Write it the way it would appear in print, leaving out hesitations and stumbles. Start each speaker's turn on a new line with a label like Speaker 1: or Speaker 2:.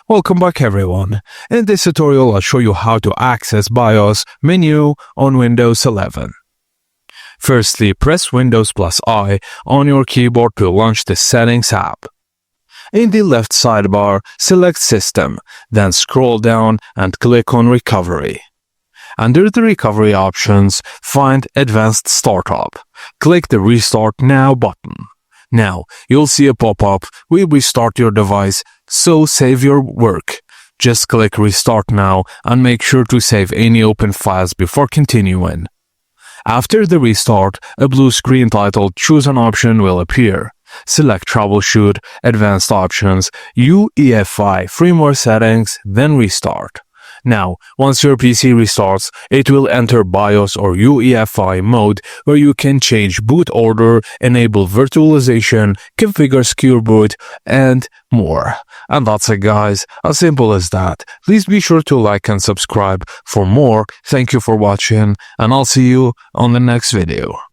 Speaker 1: Welcome back everyone. In this tutorial I'll show you how to access BIOS menu on Windows 11. Firstly, press Windows plus I on your keyboard to launch the Settings app. In the left sidebar, select System, then scroll down and click on Recovery. Under the Recovery options, find Advanced Startup. Click the Restart Now button. Now, you'll see a pop-up will restart your device, so save your work. Just click Restart Now and make sure to save any open files before continuing. After the restart, a blue screen titled Choose an Option will appear. Select Troubleshoot, Advanced Options, UEFI, Firmware Settings, then Restart. Now, once your PC restarts, it will enter BIOS or UEFI mode where you can change boot order, enable virtualization, configure secure boot, and more. And that's it guys, as simple as that. Please be sure to like and subscribe for more. Thank you for watching, and I'll see you on the next video.